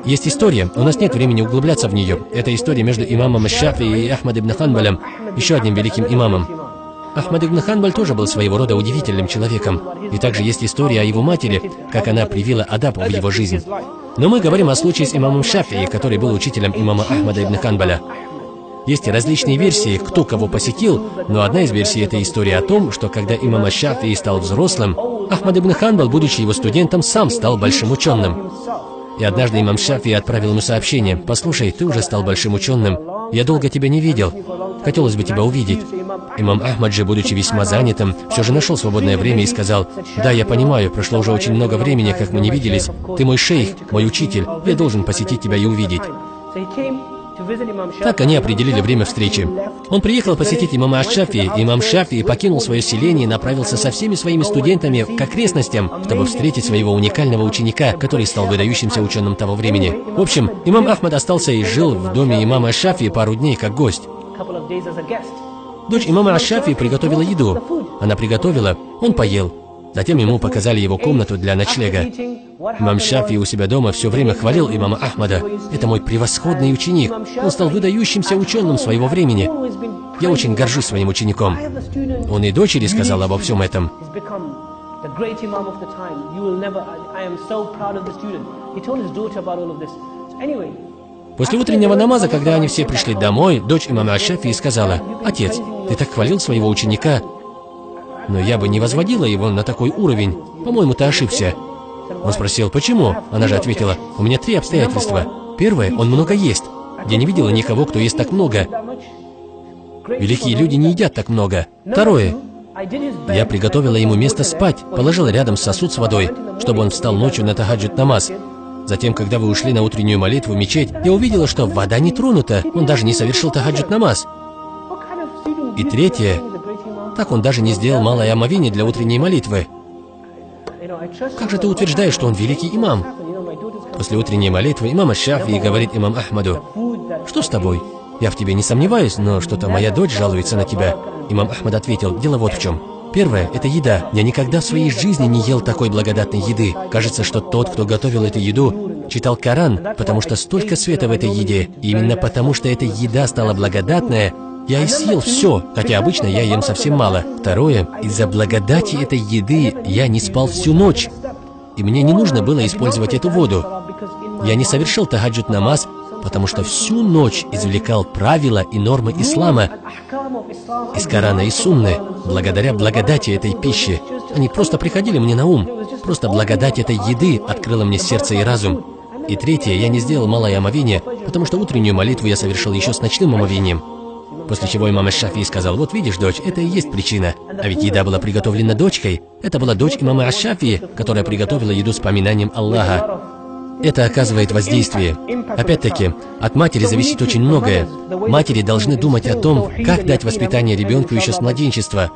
Есть история, у нас нет времени углубляться в нее. Это история между имамом Аш-Шафии и Ахмад ибн Ханбалем, еще одним великим имамом. Ахмад ибн Ханбаль тоже был своего рода удивительным человеком. И также есть история о его матери, как она привила адаб в его жизнь. Но мы говорим о случае с имамом Шафии, который был учителем имама Ахмада ибн Ханбаля. Есть различные версии, кто кого посетил, но одна из версий — это история о том, что когда имам Аш-Шафии стал взрослым, Ахмад ибн Ханбаль, будучи его студентом, сам стал большим ученым. И однажды имам Шафии отправил ему сообщение: «Послушай, ты уже стал большим ученым. Я долго тебя не видел. Хотелось бы тебя увидеть». Имам Ахмад же, будучи весьма занятым, все же нашел свободное время и сказал: «Да, я понимаю, прошло уже очень много времени, как мы не виделись. Ты мой шейх, мой учитель. Я должен посетить тебя и увидеть». Так они определили время встречи. Он приехал посетить имама Аш-Шафии, и имам Шафии покинул свое селение и направился со всеми своими студентами к окрестностям, чтобы встретить своего уникального ученика, который стал выдающимся ученым того времени. В общем, имам Ахмад остался и жил в доме имама Аш-Шафии пару дней как гость. Дочь имама Аш-Шафии приготовила еду. Она приготовила, он поел. Затем ему показали его комнату для ночлега. Имам Шафии у себя дома все время хвалил имама Ахмада: «Это мой превосходный ученик. Он стал выдающимся ученым своего времени. Я очень горжусь своим учеником». Он и дочери сказал обо всем этом. После утреннего намаза, когда они все пришли домой, дочь имама Аш-Шафии сказала: «Отец, ты так хвалил своего ученика, но я бы не возводила его на такой уровень. По-моему, ты ошибся». Он спросил: «Почему?» Она же ответила: «У меня 3 обстоятельства. Первое, он много ест. Я не видела никого, кто ест так много. Великие люди не едят так много. Второе, я приготовила ему место спать, положила рядом сосуд с водой, чтобы он встал ночью на тахаджуд намаз. Затем, когда вы ушли на утреннюю молитву в мечеть, я увидела, что вода не тронута, он даже не совершил тахаджуд намаз. И третье, так он даже не сделал малое омовение для утренней молитвы. Как же ты утверждаешь, что он великий имам?» После утренней молитвы имам Аш-Шафии говорит имам Ахмаду: «Что с тобой? Я в тебе не сомневаюсь, но что-то моя дочь жалуется на тебя». Имам Ахмад ответил: «Дело вот в чем. Первое – это еда. Я никогда в своей жизни не ел такой благодатной еды. Кажется, что тот, кто готовил эту еду, читал Коран, потому что столько света в этой еде. И именно потому, что эта еда стала благодатная, я и съел все, хотя обычно я ем совсем мало. Второе, из-за благодати этой еды я не спал всю ночь, и мне не нужно было использовать эту воду. Я не совершил тахаджуд намаз, потому что всю ночь извлекал правила и нормы ислама из Корана и Сунны, благодаря благодати этой пищи. Они просто приходили мне на ум. Просто благодать этой еды открыла мне сердце и разум. И третье, я не сделал малое омовение, потому что утреннюю молитву я совершил еще с ночным омовением». После чего имам Аш-Шафии сказал: «Вот видишь, дочь, это и есть причина. А ведь еда была приготовлена дочкой. Это была дочь имама Аш-Шафии, которая приготовила еду с поминанием Аллаха». Это оказывает воздействие. Опять-таки, от матери зависит очень многое. Матери должны думать о том, как дать воспитание ребенку еще с младенчества.